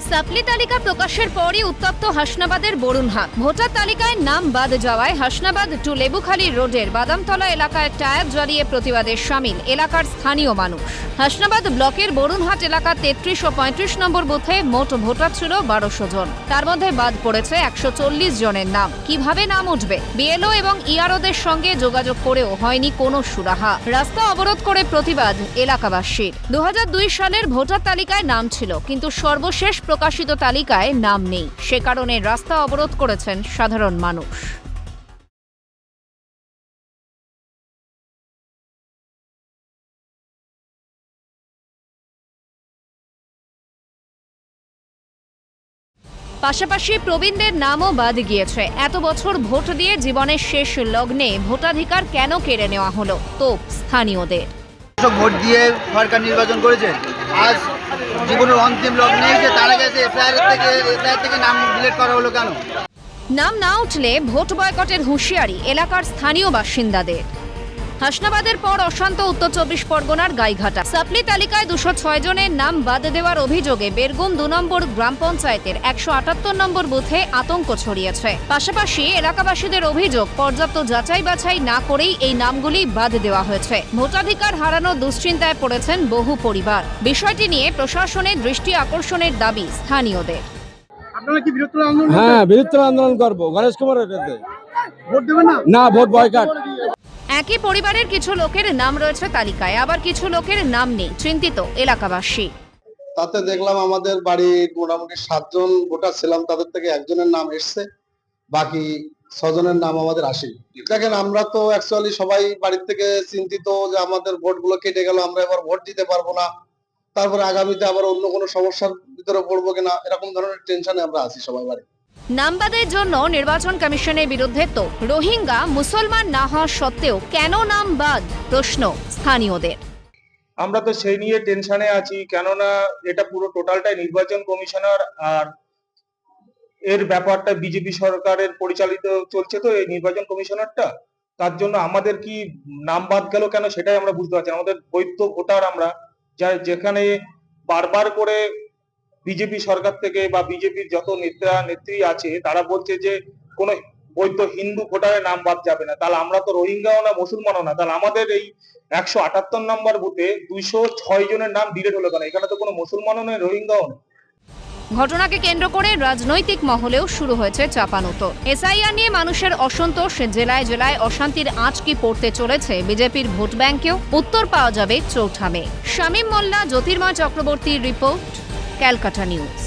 সাপ্লি তালিকা প্রকাশের পরই উত্তপ্ত হাসনাবাদের বরুণহাট। ভোটার তালিকায় নাম বাদ যাওয়ায় হাসনাবাদ টু লেবুখালী রোডের বাদামতলা এলাকায় টায়ার জ্বালিয়ে প্রতিবাদে সামিল এলাকার স্থানীয় মানুষ। হাসনাবাদ ব্লকের বরুণহাট এলাকার ৩৩ ও ৩৫ নম্বর বুথে মোট ভোটার ছিল ১২০০ জন। তার মধ্যে বাদ পড়েছে ১৪০ জনের নাম। কিভাবে নাম উঠবে? বিএলও এবং ইআরওদের সঙ্গে যোগাযোগ করেও হয়নি কোনো সুরাহা। রাস্তা অবরোধ করে প্রতিবাদ এলাকাবাসীর। ২০০২ সালের ভোটার তালিকায় নাম ছিল, কিন্তু সর্বশেষ প্রকাশিত তালিকায় নাম নেই। সে কারণে রাস্তা অবরোধ করেছেন সাধারণ মানুষ। পাশাপাশি প্রবীণদের নামও বাদ গিয়েছে। এত বছর ভোট দিয়ে জীবনের শেষ লগ্নে ভোটাধিকার কেন কেড়ে নেওয়া হলো? তো স্থানীয়দের ভোট দিয়ে সরকার নির্বাচন করেছে, আজ জীবনের অন্তিম লগ্নে এসে তারা গেছে এফআইআর থেকে নাম ডিলিট করা হলো কেন? নাম না উঠলে ভোট বয়কটের হুঁশিয়ারি এলাকার স্থানীয় বাসিন্দাদের। হাসনাবাদের পর অশান্ত উত্তর ২৪ পরগনার গাইঘাটা। সাপ্লি তালিকায় ২০৬ জনের নাম বাদ দেওয়ার অভিযোগে বেরগুম ২ নম্বর গ্রাম পঞ্চায়েতের ১৭৮ নম্বর বুথে আতঙ্ক ছড়িয়েছে। পাশাপাশি এলাকাবাসীদের অভিযোগ, পর্যাপ্ত যাচাই বাছাই না করেই এই নামগুলি বাদ দেওয়া হয়েছে। ভোটাধিকার হারানোর দুশ্চিন্তায় পড়েছেন বহু পরিবার। বিষয়টি নিয়ে প্রশাসনের দৃষ্টি আকর্ষণের দাবি স্থানীয়দের। আপনারা কি বৃহত্তর আন্দোলন? হ্যাঁ, বৃহত্তর আন্দোলন করব। গণেশ কুমারের কাছে ভোট দেবেন না? না, ভোট বয়কট। একই পরিবারের কিছু লোকের নাম রয়েছে তালিকায়, আবার কিছু লোকের নাম নেই। চিন্তিত এলাকাবাসী। তাতে দেখলাম আমাদের বাড়ির মোটামুটি 7 জন ভোটার ছিলাম, তাদের থেকে একজনের নাম এসছে, বাকি 6 জনের নাম আমাদের আসেনি। দেখেন, আমরা তো অ্যাকচুয়ালি সবাই বাড়ির থেকে চিন্তিত যে আমাদের ভোটগুলো কেটে গেল, আমরা এবার ভোট দিতে পারবো না, তারপরে আগামীতে আবার অন্য কোনো সমস্যার ভিতরে পড়বো কিনা, এরকম ধরনের টেনশনে আমরা আছি সবাই বাড়ি। নামবাদের জন্য নির্বাচন কমিশনের বিরুদ্ধে তো রোহিঙ্গা মুসলমান না হওয়া সত্ত্বেও কেন নাম বাদ? প্রশ্ন স্থানীয়দের। আমরা তো সেই নিয়ে টেনশনে আছি, কেননা এটা পুরো টোটালটাই নির্বাচন কমিশনার, আর এর ব্যাপারটা বিজেপি সরকারের পরিচালিত চলছে, তো এই নির্বাচন কমিশনারটা, তার জন্য আমাদের কি নাম বাদ গেল কেন সেটাই আমরা বুঝতে পারছি। আমাদের বৈধ ভোটার আমরা, যেখানে বারবার করে বিজেপি সরকার থেকে বা বিজেপির যত নেত্রী আছে তারা বলছে যে কোনো বৈধ হিন্দু ভোটারের নাম বাদ যাবে না। তাহলে আমরা তো রোহিঙ্গাও না, মুসলমানও না, তাহলে আমাদের এই ১৭৮ নম্বর বুথে ২০৬ জনের নাম ডিলিট হলো কেন? এখানে তো কোনো মুসলমানও নেই, রোহিঙ্গাও নেই। ঘটনাকে কেন্দ্র করে রাজনৈতিক মহলেও শুরু হয়েছে চাপানুতোর। এসআইআর নিয়ে মানুষের অসন্তোষ, জেলায় জেলায় অশান্তির আঁচ কি পড়তে চলেছে বিজেপির ভোট ব্যাংকেও? উত্তর পাওয়া যাবে চৌঠা মে। শামীম মোল্লা, জ্যোতির্ময় চক্রবর্তীর রিপোর্ট, ক্যালকাটা নিউজ।